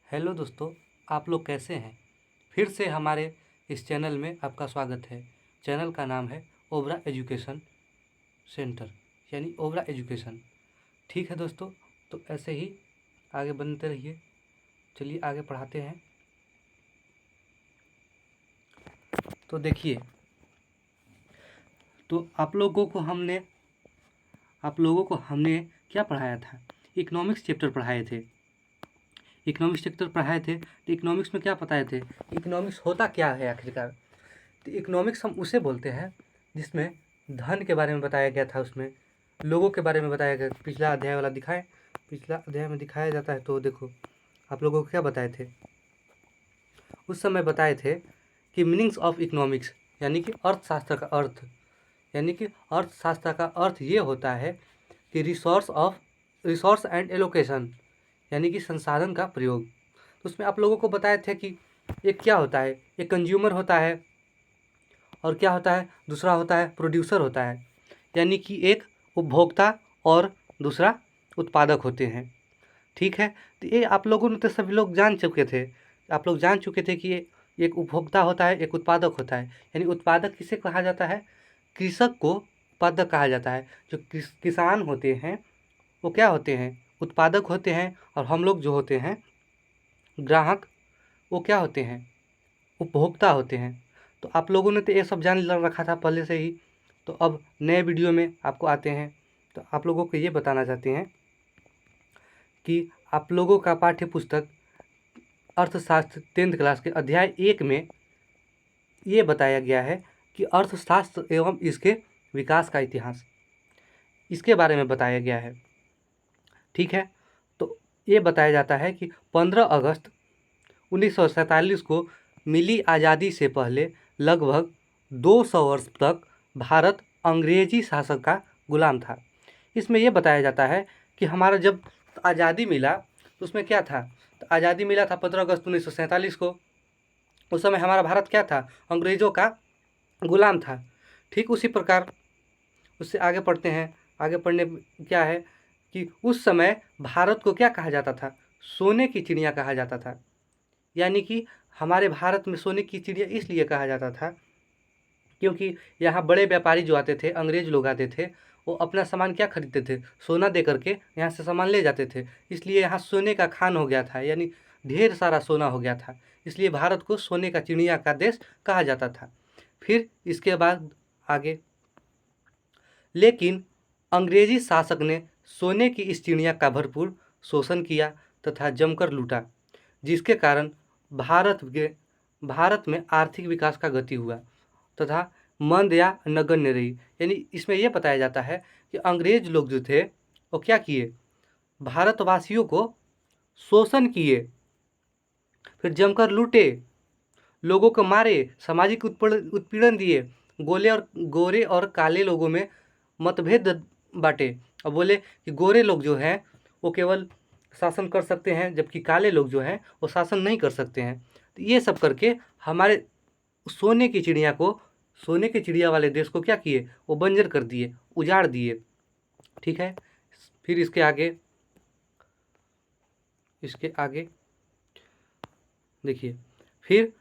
Hello दोस्तों, आप लोग कैसे हैं। फिर से हमारे इस चैनल में आपका स्वागत है। चैनल का नाम है ओबरा एजुकेशन सेंटर यानी ओबरा एजुकेशन। ठीक है दोस्तों, तो ऐसे ही आगे बनते रहिए। चलिए आगे पढ़ाते हैं। तो देखिए, तो आप लोगों को हमने क्या पढ़ाया था। इकोनॉमिक्स चैप्टर पढ़ाए थे। तो इकोनॉमिक्स में क्या बताए थे, इकोनॉमिक्स होता क्या है आखिरकार। तो इकोनॉमिक्स हम उसे बोलते हैं जिसमें धन के बारे में बताया गया था, उसमें लोगों के बारे में बताया गया। पिछला अध्याय वाला दिखाएं, पिछला अध्याय में दिखाया जाता है। तो देखो, आप लोगों को क्या बताए थे, उस समय बताए थे कि मीनिंग्स ऑफ इकोनॉमिक्स यानी कि अर्थशास्त्र का अर्थ ये होता है कि रिसोर्स एंड एलोकेशन यानी कि संसाधन का प्रयोग। तो उसमें आप लोगों को बताए थे कि एक क्या होता है, एक कंज्यूमर होता है, और क्या होता है, दूसरा होता है प्रोड्यूसर होता है। यानी कि एक उपभोक्ता और दूसरा उत्पादक होते हैं। ठीक है, तो ये आप लोगों ने तो सभी लोग जान चुके थे। आप लोग जान चुके थे कि ये एक उपभोक्ता होता है, एक उत्पादक होता है। यानी उत्पादक किसे कहा जाता है, कृषक को उत्पादक कहा जाता है। जो किसान होते हैं वो क्या होते हैं, उत्पादक होते हैं। और हम लोग जो होते हैं ग्राहक, वो क्या होते हैं, उपभोक्ता होते हैं। तो आप लोगों ने तो ये सब जान रखा था पहले से ही। तो अब नए वीडियो में आपको आते हैं। तो आप लोगों को ये बताना चाहते हैं कि आप लोगों का पाठ्य पुस्तक अर्थशास्त्र 10th क्लास के अध्याय 1 में ये बताया गया है कि अर्थशास्त्र एवं इसके विकास का इतिहास, इसके बारे में बताया गया है। ठीक है, तो ये बताया जाता है कि 15 अगस्त 1947 को मिली आज़ादी से पहले लगभग 200 वर्ष तक भारत अंग्रेजी शासक का गुलाम था। इसमें यह बताया जाता है कि हमारा जब आज़ादी मिला तो उसमें क्या था, तो आज़ादी मिला था 15 अगस्त 1947 को। उस समय हमारा भारत क्या था, अंग्रेज़ों का गुलाम था। ठीक उसी प्रकार उससे आगे पढ़ते हैं। आगे पढ़ने क्या है कि उस समय भारत को क्या कहा जाता था, सोने की चिड़िया कहा जाता था। यानी कि हमारे भारत में सोने की चिड़िया इसलिए कहा जाता था क्योंकि यहाँ बड़े व्यापारी जो आते थे, अंग्रेज लोग आते थे, वो अपना सामान क्या खरीदते थे, सोना दे करके यहाँ से सामान ले जाते थे। इसलिए यहाँ सोने का खान हो गया था, यानी ढेर सारा सोना हो गया था। इसलिए भारत को सोने का चिड़िया का देश कहा जाता था। फिर इसके बाद आगे, लेकिन अंग्रेजी शासक ने सोने की इस चिड़िया का भरपूर शोषण किया तथा जमकर लूटा, जिसके कारण भारत में आर्थिक विकास का गति हुआ तथा मंद या नगण्य रही। यानी इसमें यह बताया जाता है कि अंग्रेज लोग जो थे वो क्या किए, भारतवासियों को शोषण किए, फिर जमकर लूटे, लोगों को मारे, सामाजिक उत्पीड़न दिए, गोरे और काले लोगों में मतभेद बांटे और बोले कि गोरे लोग जो हैं वो केवल शासन कर सकते हैं, जबकि काले लोग जो हैं वो शासन नहीं कर सकते हैं। तो ये सब करके हमारे सोने की चिड़िया वाले देश को क्या किए, वो बंजर कर दिए, उजाड़ दिए। ठीक है, फिर इसके आगे देखिए, फिर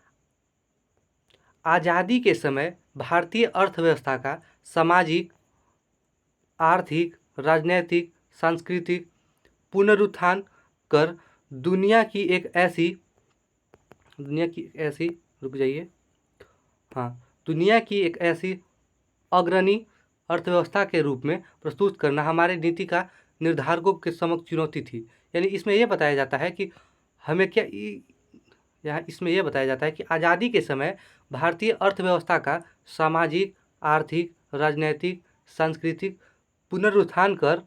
आज़ादी के समय भारतीय अर्थव्यवस्था का सामाजिक, आर्थिक, राजनैतिक, सांस्कृतिक पुनरुत्थान कर दुनिया की एक ऐसी रुक जाइए, हाँ, दुनिया की एक ऐसी अग्रणी अर्थव्यवस्था के रूप में प्रस्तुत करना हमारे नीति का निर्धारकों के समक्ष चुनौती थी। यानी इसमें यह बताया जाता है कि हमें क्या, यहाँ इसमें यह बताया जाता है कि आज़ादी के समय भारतीय अर्थव्यवस्था का सामाजिक, आर्थिक, राजनैतिक, सांस्कृतिक पुनरुत्थान कर,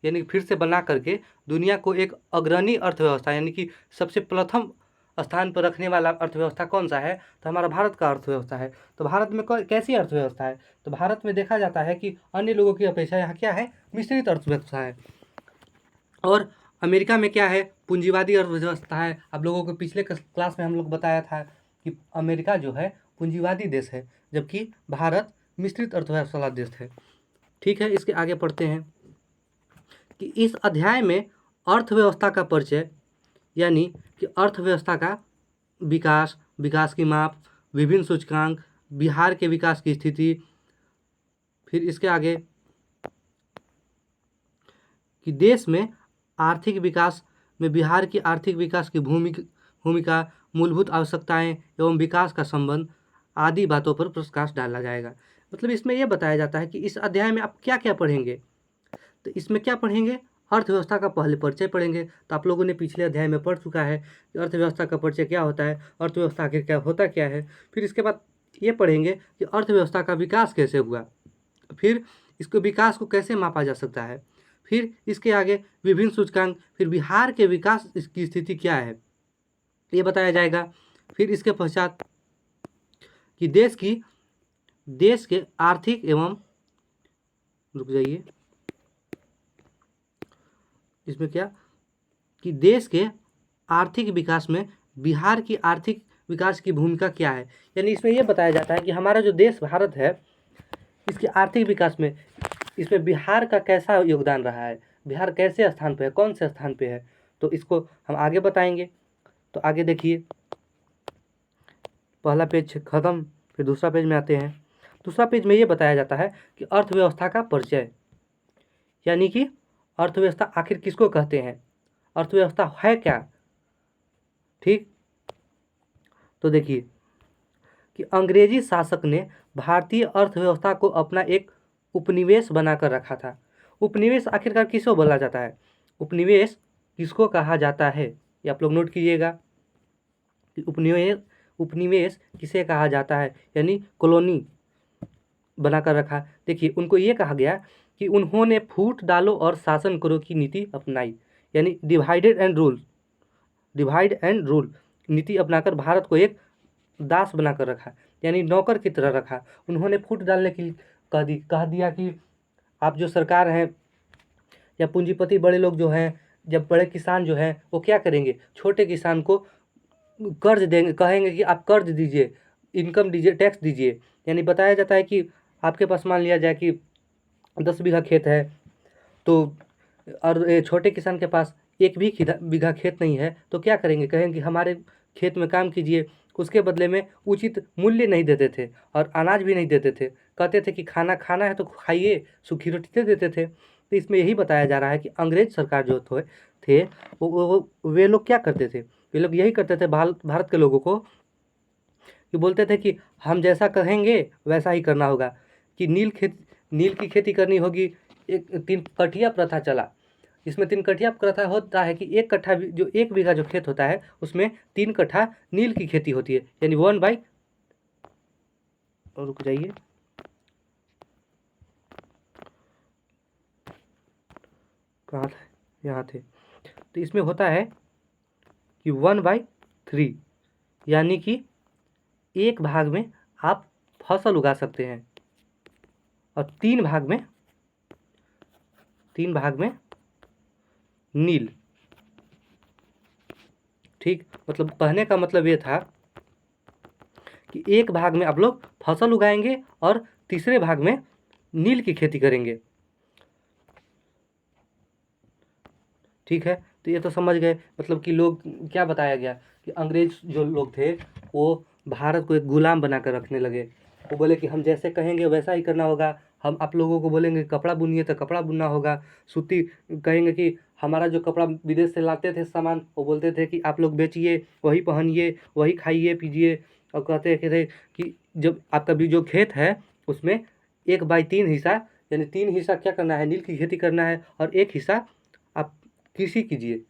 यानी फिर से बना करके दुनिया को एक अग्रणी अर्थव्यवस्था, यानी कि सबसे प्रथम स्थान पर रखने वाला अर्थव्यवस्था कौन सा है, तो हमारा भारत का अर्थव्यवस्था है। तो भारत में कैसी अर्थव्यवस्था है, तो भारत में देखा जाता है कि अन्य लोगों की अपेक्षा यहाँ क्या है, मिश्रित अर्थव्यवस्था है। और अमेरिका में क्या है, पूंजीवादी अर्थव्यवस्था है। आप लोगों को पिछले क्लास में हम लोग बताया था कि अमेरिका जो है पूंजीवादी देश है, जबकि भारत मिश्रित अर्थव्यवस्था वाला देश है। ठीक है, इसके आगे पढ़ते हैं कि इस अध्याय में अर्थव्यवस्था का परिचय यानी कि अर्थव्यवस्था का विकास, विकास की माप, विभिन्न सूचकांक, बिहार के विकास की स्थिति। फिर इसके आगे कि देश में आर्थिक विकास में बिहार की आर्थिक विकास की भूमिका, मूलभूत आवश्यकताएं एवं विकास का संबंध आदि बातों पर प्रकाश डाला जाएगा। मतलब इसमें यह बताया जाता है कि इस अध्याय में आप क्या क्या पढ़ेंगे। तो इसमें क्या पढ़ेंगे, अर्थव्यवस्था का पहले परिचय पढ़ेंगे। तो आप लोगों ने पिछले अध्याय में पढ़ चुका है कि अर्थव्यवस्था का परिचय क्या होता है, अर्थव्यवस्था आखिर क्या होता क्या है। फिर इसके बाद ये पढ़ेंगे कि अर्थव्यवस्था का विकास कैसे हुआ, फिर इसको विकास को कैसे मापा जा सकता है, फिर इसके आगे विभिन्न सूचकांक, फिर बिहार के विकास की स्थिति क्या है ये बताया जाएगा। फिर इसके पश्चात कि देश के आर्थिक एवं, रुक जाइए, इसमें क्या कि देश के आर्थिक विकास में बिहार की आर्थिक विकास की भूमिका क्या है। यानी इसमें यह बताया जाता है कि हमारा जो देश भारत है, इसके आर्थिक विकास में इसमें बिहार का कैसा योगदान रहा है, बिहार कैसे स्थान पे है, कौन से स्थान पे है। तो इसको हम आगे बताएंगे। तो आगे देखिए, पहला पेज खत्म, फिर दूसरा पेज में आते हैं। दूसरा पेज में ये बताया जाता है कि अर्थव्यवस्था का परिचय, यानी कि अर्थव्यवस्था आखिर किसको कहते हैं, अर्थव्यवस्था है क्या। ठीक, तो देखिए कि अंग्रेजी शासक ने भारतीय अर्थव्यवस्था को अपना एक उपनिवेश बनाकर रखा था। उपनिवेश आखिरकार किसको बोला जाता है, उपनिवेश किसको कहा जाता है, ये आप लोग नोट कीजिएगा कि उपनिवेश किसे कहा जाता है, यानी कॉलोनी बनाकर रखा। देखिए उनको ये कहा गया कि उन्होंने फूट डालो और शासन करो की नीति अपनाई, यानी डिवाइड एंड रूल नीति अपनाकर भारत को एक दास बनाकर रखा, यानी नौकर की तरह रखा। उन्होंने फूट डालने की कह दिया कि आप जो सरकार हैं या पूंजीपति बड़े लोग जो हैं, जब बड़े किसान जो हैं वो क्या करेंगे, छोटे किसान को कर्ज देंगे, कहेंगे कि आप कर्ज दीजिए, इनकम दीजिए, टैक्स दीजिए। यानी बताया जाता है कि आपके पास मान लिया जाए कि 10 बीघा खेत है, तो और छोटे किसान के पास 1 भी बीघा खेत नहीं है, तो क्या करेंगे, कहेंगे हमारे खेत में काम कीजिए। उसके बदले में उचित मूल्य नहीं देते थे और अनाज भी नहीं देते थे, कहते थे कि खाना खाना है तो खाइए, सूखी रोटी दे देते थे। तो इसमें यही बताया जा रहा है कि अंग्रेज सरकार जो थे वे लोग क्या करते थे, वे लोग यही करते थे भारत के लोगों को कि बोलते थे कि हम जैसा कहेंगे वैसा ही करना होगा, कि नील की खेती करनी होगी। एक 3 कठिया प्रथा चला। इसमें 3 कठिया प्रथा होता है कि 1 कट्ठा जो 1 बीघा जो खेत होता है उसमें 3 कट्ठा नील की खेती होती है, यानी 1 बाई, और रुक जाइए, कहाँ थे, यहाँ थे। तो इसमें होता है कि 1/3, यानी कि 1 भाग में आप फसल उगा सकते हैं और 3 भाग में नील। ठीक, मतलब कहने का मतलब ये था कि 1 भाग में आप लोग फसल उगाएंगे और तीसरे भाग में नील की खेती करेंगे। ठीक है, तो ये तो समझ गए। मतलब कि लोग क्या बताया गया कि अंग्रेज जो लोग थे वो भारत को एक गुलाम बनाकर रखने लगे। वो बोले कि हम जैसे कहेंगे वैसा ही करना होगा, हम आप लोगों को बोलेंगे कपड़ा बुनिए तो कपड़ा बुनना होगा, सूती कहेंगे कि हमारा जो कपड़ा विदेश से लाते थे सामान, वो बोलते थे कि आप लोग बेचिए, वही पहनिए, वही खाइए पीजिए। और कहते थे कि जब आपका भी जो खेत है उसमें 1/3 हिस्सा, यानी 3 हिस्सा क्या करना है, नील की खेती करना है और 1 हिस्सा आप कृषि कीजिए।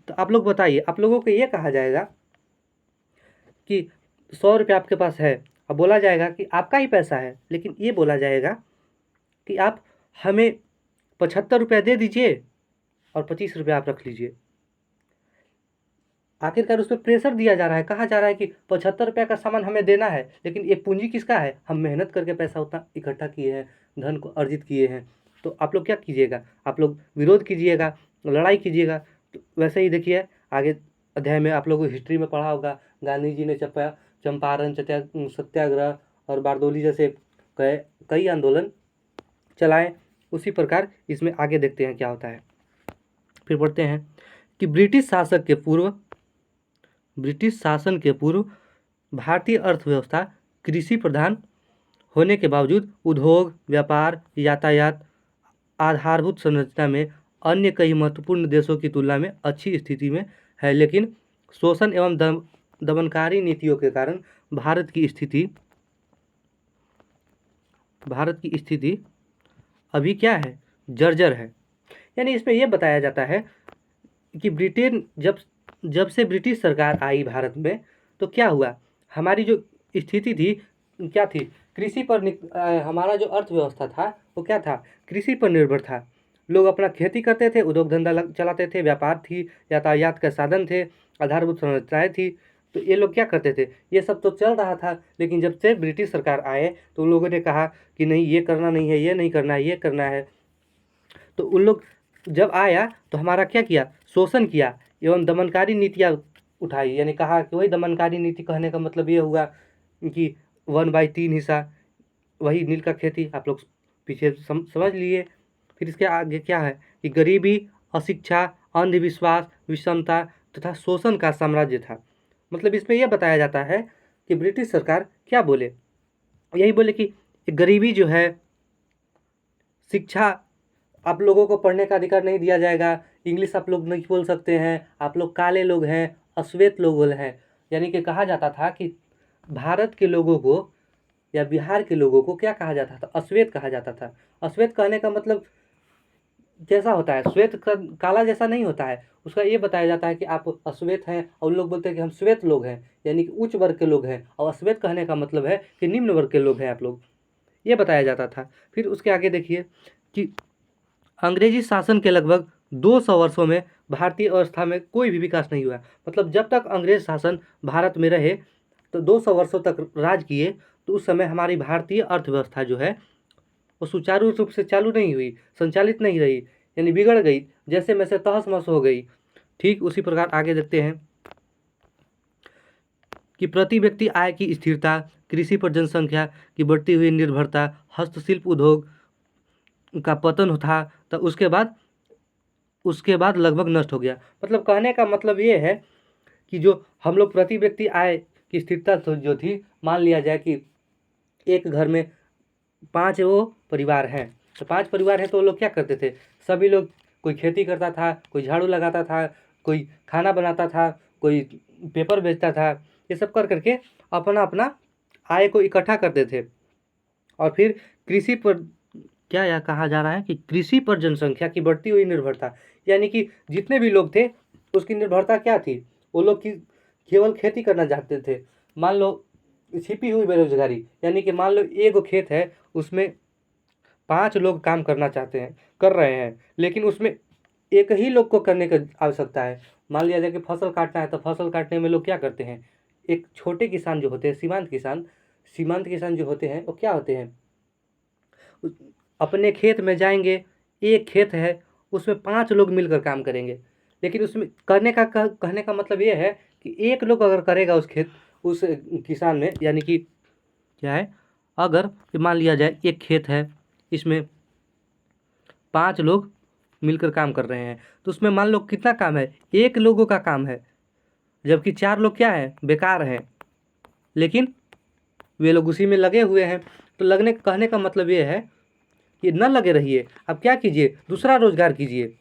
तो आप लोग बताइए, आप लोगों को ये कहा जाएगा कि 100 रुपये आपके पास है, अब बोला जाएगा कि आपका ही पैसा है, लेकिन ये बोला जाएगा कि आप हमें 75 रुपया दे दीजिए और 25 रुपया आप रख लीजिए। आखिरकार उस पर प्रेशर दिया जा रहा है, कहा जा रहा है कि 75 रुपये का सामान हमें देना है, लेकिन ये पूंजी किसका है, हम मेहनत करके पैसा उतना इकट्ठा किए हैं, धन को अर्जित किए हैं। तो आप लोग क्या कीजिएगा, आप लोग विरोध कीजिएगा, लड़ाई कीजिएगा। तो वैसे ही देखिए आगे अध्याय में आप लोगों को हिस्ट्री में पढ़ा होगा, गांधी जी ने चंपारण सत्याग्रह और बारदोली जैसे कई आंदोलन चलाएं। उसी प्रकार इसमें आगे देखते हैं क्या होता है। फिर पढ़ते हैं कि ब्रिटिश शासन के पूर्व भारतीय अर्थव्यवस्था कृषि प्रधान होने के बावजूद उद्योग, व्यापार, यातायात, आधारभूत संरचना में अन्य कई महत्वपूर्ण देशों की तुलना में अच्छी स्थिति में है, लेकिन शोषण एवं दमनकारी नीतियों के कारण भारत की स्थिति अभी क्या है, जर्जर है। यानी इसमें यह बताया जाता है कि ब्रिटेन जब से ब्रिटिश सरकार आई भारत में, तो क्या हुआ, हमारी जो स्थिति थी क्या थी, कृषि पर हमारा जो अर्थव्यवस्था था वो क्या था, कृषि पर निर्भर था। लोग अपना खेती करते थे, उद्योग धंधा चलाते थे, व्यापार थी, यातायात के साधन थे, आधारभूत संरचनाएं थी। तो ये लोग क्या करते थे, ये सब तो चल रहा था। लेकिन जब से ब्रिटिश सरकार आए तो उन लोगों ने कहा कि नहीं, ये करना नहीं है, ये नहीं करना है, ये करना है। तो उन लोग जब आया तो हमारा क्या किया, शोषण किया एवं दमनकारी नीतियाँ उठाई। यानी कहा कि वही दमनकारी नीति कहने का मतलब ये हुआ कि 1/3 हिस्सा वही नील का खेती, आप लोग पीछे समझ लिए। फिर इसके आगे क्या है कि गरीबी, अशिक्षा, अंधविश्वास, विषमता तथा शोषण का साम्राज्य था। मतलब इसमें यह बताया जाता है कि ब्रिटिश सरकार क्या बोले, यही बोले कि गरीबी जो है, शिक्षा, आप लोगों को पढ़ने का अधिकार नहीं दिया जाएगा, इंग्लिश आप लोग नहीं बोल सकते हैं, आप लोग काले लोग हैं, अश्वेत लोग हैं। यानी कि कहा जाता था कि भारत के लोगों को या बिहार के लोगों को क्या कहा जाता था, अश्वेत कहा जाता था। अश्वेत कहने का मतलब कैसा होता है, श्वेत का काला जैसा नहीं होता है, उसका ये बताया जाता है कि आप अश्वेत हैं, और लोग बोलते हैं कि हम श्वेत लोग हैं, यानी कि उच्च वर्ग के लोग हैं। और अश्वेत कहने का मतलब है कि निम्न वर्ग के लोग हैं आप लोग, ये बताया जाता था। फिर उसके आगे देखिए कि अंग्रेजी शासन के लगभग 200 वर्षों में भारतीय अवस्था में कोई भी विकास नहीं हुआ। मतलब जब तक अंग्रेज शासन भारत में रहे तो 200 वर्षों तक राज किए, तो उस समय हमारी भारतीय अर्थव्यवस्था जो है वो सुचारू रूप से चालू नहीं हुई, संचालित नहीं रही, यानी बिगड़ गई, जैसे में से तहस महस हो गई। ठीक उसी प्रकार आगे देखते हैं कि प्रति व्यक्ति आय की स्थिरता, कृषि पर जनसंख्या की बढ़ती हुई निर्भरता, हस्तशिल्प उद्योग का पतन था, तो उसके बाद लगभग नष्ट हो गया। मतलब कहने का मतलब ये है कि जो हम लोग प्रति व्यक्ति आय की स्थिरता जो थी, मान लिया जाए कि एक घर में 5 वो परिवार हैं, तो 5 परिवार हैं, तो वो लोग क्या करते थे, सभी लोग, कोई खेती करता था, कोई झाड़ू लगाता था, कोई खाना बनाता था, कोई पेपर बेचता था, ये सब कर करके अपना अपना आय को इकट्ठा करते थे। और फिर कृषि पर क्या कहा जा रहा है कि कृषि पर जनसंख्या की बढ़ती हुई निर्भरता, यानी कि जितने भी लोग थे उसकी निर्भरता क्या थी, वो लोग की केवल खेती करना चाहते थे। मान लो छिपी हुई बेरोजगारी, यानी कि मान लो एक खेत है, उसमें 5 लोग काम करना चाहते हैं, कर रहे हैं, लेकिन उसमें एक ही लोग को करने की आवश्यकता है। मान लिया जाए कि फसल काटना है, तो फसल काटने में लोग क्या करते हैं, एक छोटे किसान जो होते हैं, सीमांत किसान जो होते हैं, वो क्या होते हैं, अपने खेत में जाएंगे, एक खेत है उसमें 5 लोग मिलकर काम करेंगे। लेकिन उसमें कहने का मतलब ये है कि एक लोग अगर करेगा उस किसान में, यानी कि क्या है, अगर मान लिया जाए एक खेत है, इसमें 5 लोग मिलकर काम कर रहे हैं, तो उसमें मान लो कितना काम है, एक लोगों का काम है, जबकि 4 लोग क्या है, बेकार हैं, लेकिन वे लोग उसी में लगे हुए हैं। तो कहने का मतलब ये है कि न लगे रहिए, अब क्या कीजिए, दूसरा रोजगार कीजिए।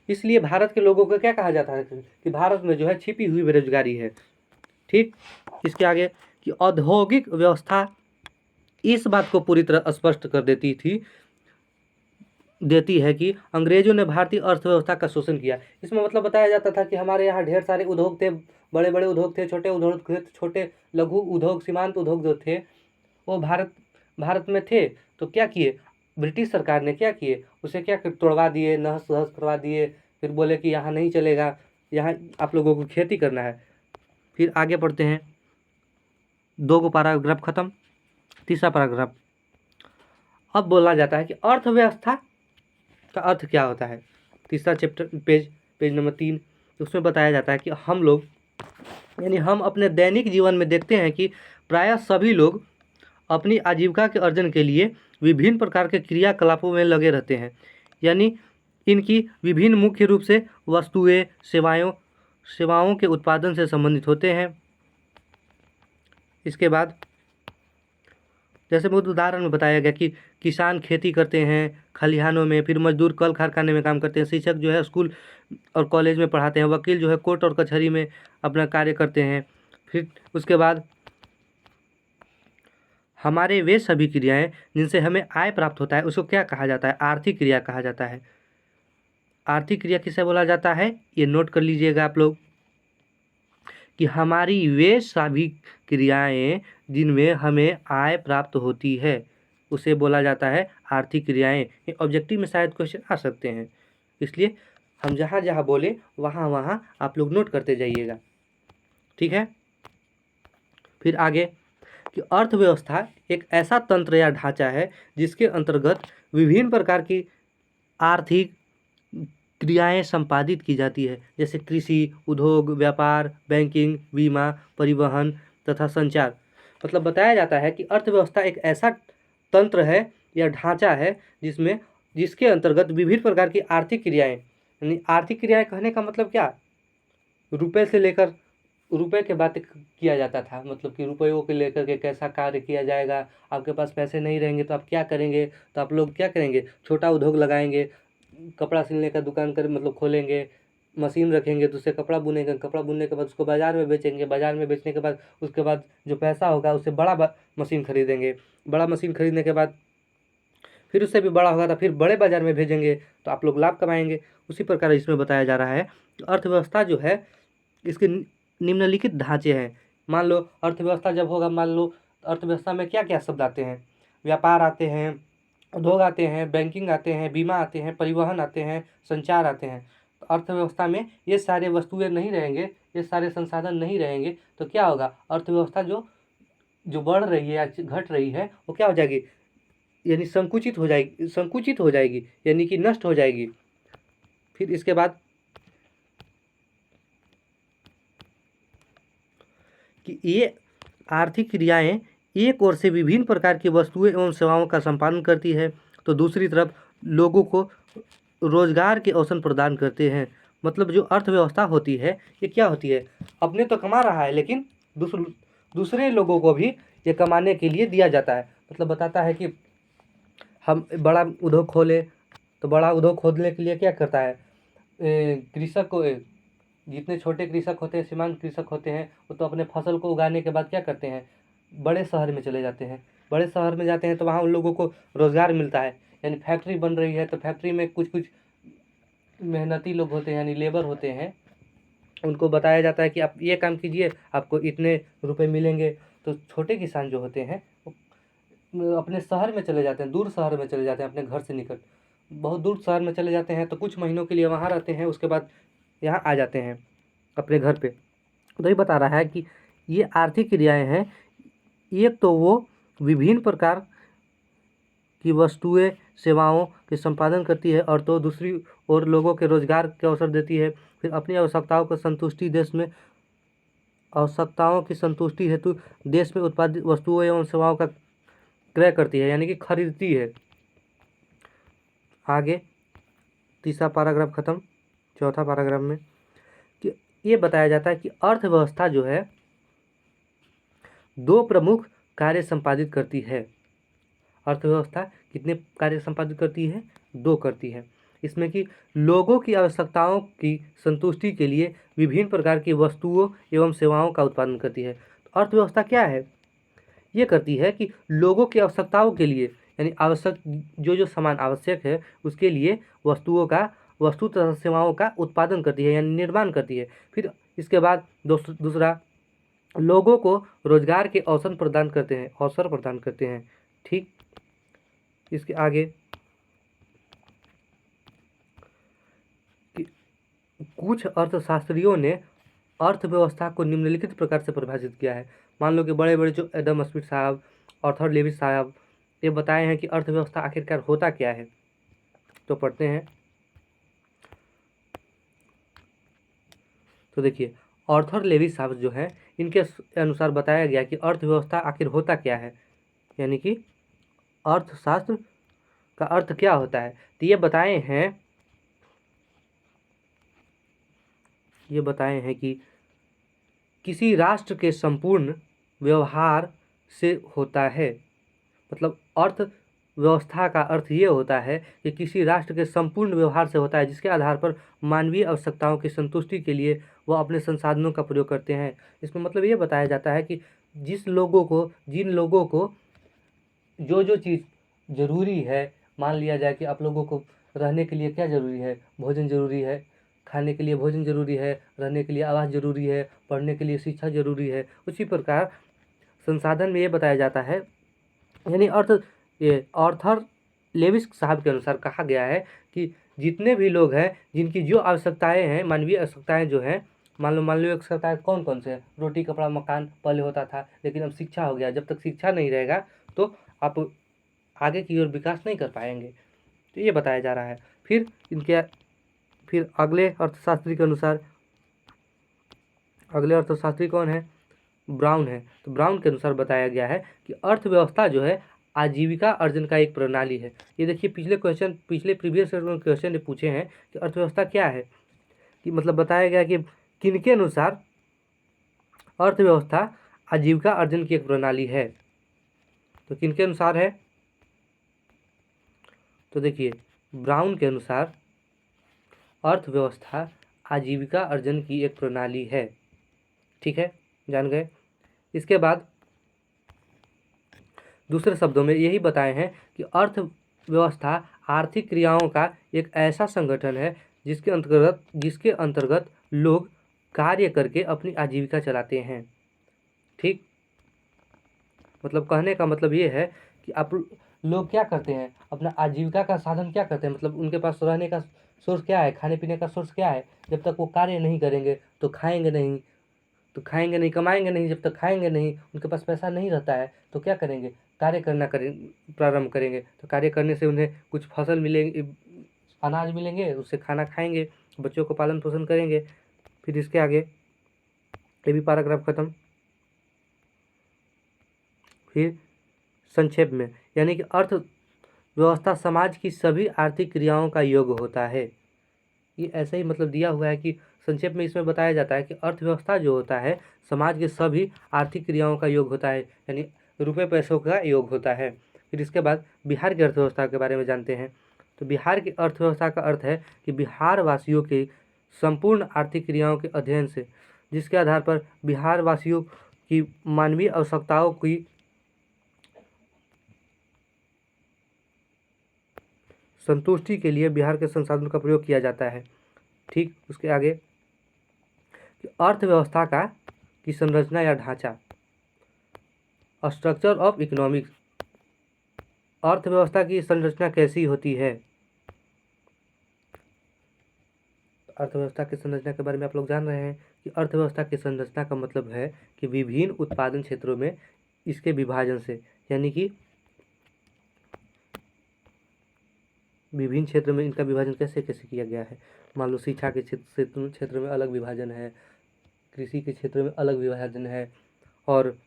इसलिए भारत के लोगों को क्या कहा जाता है कि भारत में जो है छिपी हुई बेरोजगारी है। ठीक, इसके आगे कि औद्योगिक व्यवस्था इस बात को पूरी तरह स्पष्ट कर देती है कि अंग्रेजों ने भारतीय अर्थव्यवस्था का शोषण किया। इसमें मतलब बताया जाता था कि हमारे यहाँ ढेर सारे उद्योग थे, बड़े बड़े उद्योग थे, छोटे उद्योग थे, छोटे लघु उद्योग, सीमांत उद्योग जो थे वो भारत में थे। तो क्या किए, ब्रिटिश सरकार ने क्या किए, उसे क्या तोड़वा दिए, नहस नहस करवा दिए, फिर बोले कि यहाँ नहीं चलेगा, यहाँ आप लोगों को खेती करना है। फिर आगे पढ़ते हैं, 2 पैराग्राफ खत्म, तीसरा पैराग्राफ। अब बोला जाता है कि अर्थव्यवस्था का अर्थ क्या होता है। तीसरा चैप्टर, पेज नंबर 3, उसमें बताया जाता है कि हम लोग, यानी हम अपने दैनिक जीवन में देखते हैं कि प्रायः सभी लोग अपनी आजीविका के अर्जन के लिए विभिन्न प्रकार के क्रियाकलापों में लगे रहते हैं। यानी इनकी विभिन्न मुख्य रूप से वस्तुएं सेवाओं के उत्पादन से संबंधित होते हैं। इसके बाद जैसे बहुत उदाहरण में बताया गया कि किसान खेती करते हैं खलिहानों में, फिर मजदूर कल कारखाने में काम करते हैं, शिक्षक जो है स्कूल और कॉलेज में पढ़ाते हैं, वकील जो है कोर्ट और कचहरी में अपना कार्य करते हैं। फिर उसके बाद हमारे वे सभी क्रियाएं जिनसे हमें आय प्राप्त होता है उसको क्या कहा जाता है? आर्थिक क्रिया कहा जाता है। आर्थिक क्रिया किसे बोला जाता है? ये नोट कर लीजिएगा आप लोग कि हमारी वे सभी क्रियाएं जिनमें हमें आय प्राप्त होती है उसे बोला जाता है आर्थिक क्रियाएं। ये ऑब्जेक्टिव में शायद क्वेश्चन आ सकते हैं, इसलिए हम जहाँ जहाँ बोले वहाँ वहाँ आप लोग नोट करते जाइएगा, ठीक है। फिर आगे कि अर्थव्यवस्था एक ऐसा तंत्र या ढांचा है जिसके अंतर्गत विभिन्न प्रकार की आर्थिक क्रियाएं संपादित की जाती है, जैसे कृषि, उद्योग, व्यापार, बैंकिंग, बीमा, परिवहन तथा संचार। मतलब बताया जाता है कि अर्थव्यवस्था एक ऐसा तंत्र है या ढांचा है जिसके अंतर्गत विभिन्न प्रकार की आर्थिक क्रियाएं, यानी आर्थिक क्रियाएं कहने का मतलब क्या, रुपए से लेकर रुपए के बात किया जाता था, मतलब कि रुपयों को लेकर के कैसा कार्य किया जाएगा, आपके पास पैसे नहीं रहेंगे तो आप क्या करेंगे, तो आप लोग क्या करेंगे, छोटा उद्योग लगाएंगे, कपड़ा सिलने का दुकान कर मतलब खोलेंगे, मशीन रखेंगे तो उससे कपड़ा बुनेंगे, कपड़ा बुनने के बाद उसको बाज़ार में बेचेंगे, बाज़ार में बेचने के बाद उसके बाद जो पैसा होगा उससे बड़ा मशीन खरीदेंगे, बड़ा मशीन खरीदने के बाद फिर उससे भी बड़ा होगा तो फिर बड़े बाज़ार में भेजेंगे तो आप लोग लाभ कमाएंगे। उसी प्रकार इसमें बताया जा रहा है कि अर्थव्यवस्था जो है इसके निम्नलिखित ढांचे हैं। मान लो अर्थव्यवस्था जब होगा, मान लो अर्थव्यवस्था में क्या क्या शब्द आते हैं, व्यापार आते हैं, उद्योग आते हैं, बैंकिंग आते हैं, बीमा आते हैं, परिवहन आते हैं, संचार आते हैं। तो अर्थव्यवस्था में ये सारे वस्तुएं नहीं रहेंगे, ये सारे संसाधन नहीं रहेंगे तो क्या होगा, अर्थव्यवस्था जो जो बढ़ रही है या घट रही है वो क्या हो जाएगी, यानी संकुचित हो जाएगी यानी कि नष्ट हो जाएगी। फिर इसके बाद कि ये आर्थिक क्रियाएं एक ओर से विभिन्न प्रकार की वस्तुएं एवं सेवाओं का संपादन करती है तो दूसरी तरफ लोगों को रोजगार के अवसर प्रदान करते हैं। मतलब जो अर्थव्यवस्था होती है ये क्या होती है, अपने तो कमा रहा है लेकिन दूसरे लोगों को भी ये कमाने के लिए दिया जाता है। मतलब बताता है कि हम बड़ा उद्योग खोले तो बड़ा उद्योग खोलने के लिए क्या करता है, कृषक को जितने छोटे कृषक होते हैं, सीमांत कृषक होते हैं, वो तो अपने फसल को उगाने के बाद क्या करते हैं, बड़े शहर में चले जाते हैं। बड़े शहर में जाते हैं तो वहाँ उन लोगों को रोज़गार मिलता है, यानी फैक्ट्री बन रही है तो फैक्ट्री में कुछ कुछ मेहनती लोग होते हैं यानी लेबर होते हैं, उनको बताया जाता है कि आप ये काम कीजिए आपको इतने रुपए मिलेंगे। तो छोटे किसान जो होते हैं वो अपने शहर में चले जाते हैं, दूर शहर में चले जाते हैं, अपने घर से निकट बहुत दूर शहर में चले जाते हैं, तो कुछ महीनों के लिए वहाँ रहते हैं, उसके बाद यहाँ आ जाते हैं अपने घर पे। तो ये बता रहा है कि ये आर्थिक क्रियाएं हैं, एक तो वो विभिन्न प्रकार की वस्तुएं सेवाओं के संपादन करती है और तो दूसरी ओर लोगों के रोजगार के अवसर देती है। फिर अपनी आवश्यकताओं की संतुष्टि हेतु देश में उत्पादित वस्तुओं एवं सेवाओं का क्रय करती है यानी कि खरीदती है। आगे तीसरा पैराग्राफ खत्म, चौथा पैराग्राफ में कि ये बताया जाता है कि अर्थव्यवस्था जो है दो प्रमुख कार्य संपादित करती है। अर्थव्यवस्था कितने कार्य संपादित करती है, दो करती है। इसमें कि लोगों की आवश्यकताओं की संतुष्टि के लिए विभिन्न प्रकार की वस्तुओं एवं सेवाओं का उत्पादन करती है। तो अर्थव्यवस्था क्या है, ये करती है कि लोगों की आवश्यकताओं के लिए यानी आवश्यक जो सामान आवश्यक है उसके लिए वस्तु तथा सेवाओं का उत्पादन करती है यानी निर्माण करती है। फिर इसके बाद दूसरा लोगों को रोजगार के अवसर प्रदान करते हैं। ठीक, इसके आगे कुछ अर्थशास्त्रियों ने अर्थव्यवस्था को निम्नलिखित प्रकार से परिभाषित किया है। मान लो कि बड़े बड़े जो एडम स्मिथ साहब, आर्थर लेविस साहब, ये बताए हैं कि अर्थव्यवस्था आखिरकार होता क्या है। तो पढ़ते हैं। तो देखिए आर्थर लेविस साहब जो है इनके अनुसार बताया गया कि अर्थव्यवस्था आखिर होता क्या है, यानी कि अर्थशास्त्र का अर्थ क्या होता है। तो ये बताए हैं ये बताए हैं कि किसी राष्ट्र के संपूर्ण व्यवहार से होता है। मतलब अर्थव्यवस्था का अर्थ ये होता है कि किसी राष्ट्र के संपूर्ण व्यवहार से होता है, जिसके आधार पर मानवीय आवश्यकताओं की संतुष्टि के लिए वह अपने संसाधनों का प्रयोग करते हैं। इसमें मतलब ये बताया जाता है कि जिन लोगों को जो जो चीज़ ज़रूरी है, मान लिया जाए कि आप लोगों को रहने के लिए क्या ज़रूरी है, भोजन ज़रूरी है, खाने के लिए भोजन ज़रूरी है, रहने के लिए आवास ज़रूरी है, पढ़ने के लिए शिक्षा ज़रूरी है, उसी प्रकार संसाधन में ये बताया जाता है। यानी ये ऑर्थर लेविस साहब के अनुसार कहा गया है कि जितने भी लोग हैं जिनकी जो आवश्यकताएं हैं, मानवीय आवश्यकताएं जो हैं, मान लो मानवीय आवश्यकताएं कौन कौन से हैं, रोटी कपड़ा मकान पहले होता था, लेकिन अब शिक्षा हो गया। जब तक शिक्षा नहीं रहेगा तो आप आगे की ओर विकास नहीं कर पाएंगे। तो ये बताया जा रहा है। फिर अगले अर्थशास्त्री कौन है? ब्राउन है। तो ब्राउन के अनुसार बताया गया है कि अर्थव्यवस्था जो है आजीविका अर्जन का एक प्रणाली है। ये देखिए पिछले प्रीवियस क्वेश्चन ने पूछे हैं कि अर्थव्यवस्था क्या है, कि मतलब बताया गया कि किनके अनुसार अर्थव्यवस्था आजीविका अर्जन की एक प्रणाली है। तो किनके अनुसार है? तो देखिए ब्राउन के अनुसार अर्थव्यवस्था आजीविका अर्जन की एक प्रणाली है। ठीक है, जान गए। इसके बाद दूसरे शब्दों में यही बताए हैं कि अर्थव्यवस्था आर्थिक क्रियाओं का एक ऐसा संगठन है जिसके अंतर्गत लोग कार्य करके अपनी आजीविका चलाते हैं। ठीक, मतलब कहने का मतलब ये है कि आप लोग क्या करते हैं, अपना आजीविका का साधन क्या करते हैं, मतलब उनके पास रहने का सोर्स क्या है, खाने पीने का सोर्स क्या है। जब तक वो कार्य नहीं करेंगे तो खाएंगे नहीं, कमाएंगे नहीं। जब तक खाएंगे नहीं, उनके पास पैसा नहीं रहता है तो क्या करेंगे, प्रारंभ करेंगे। तो कार्य करने से उन्हें कुछ फसल मिलेंगे, अनाज मिलेंगे, उससे खाना खाएंगे, बच्चों को पालन पोषण करेंगे। फिर इसके आगे ये भी पैराग्राफ खत्म। फिर संक्षेप में, यानी कि अर्थव्यवस्था समाज की सभी आर्थिक क्रियाओं का योग होता है। ये ऐसे ही मतलब दिया हुआ है कि संक्षेप में इसमें बताया जाता है कि अर्थव्यवस्था जो होता है समाज के सभी आर्थिक क्रियाओं का योग होता है, यानी रुपए पैसों का योग होता है। फिर इसके बाद बिहार की अर्थव्यवस्था के बारे में जानते हैं। तो बिहार की अर्थव्यवस्था का अर्थ है कि बिहार वासियों के संपूर्ण आर्थिक क्रियाओं के अध्ययन से, जिसके आधार पर बिहार वासियों की मानवीय आवश्यकताओं की संतुष्टि के लिए बिहार के संसाधनों का प्रयोग किया जाता है। ठीक, उसके आगे अर्थव्यवस्था की संरचना या ढांचा, स्ट्रक्चर ऑफ इकोनॉमिक्स। अर्थव्यवस्था की संरचना कैसी होती है? अर्थव्यवस्था की संरचना के बारे में आप लोग जान रहे हैं कि अर्थव्यवस्था की संरचना का मतलब है कि विभिन्न उत्पादन क्षेत्रों में इसके विभाजन से, यानी कि विभिन्न क्षेत्र में इनका विभाजन कैसे कैसे किया गया है। मान लो शिक्षा के क्षेत्र में अलग विभाजन है, कृषि के क्षेत्र में अलग विभाजन है, और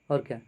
क्या,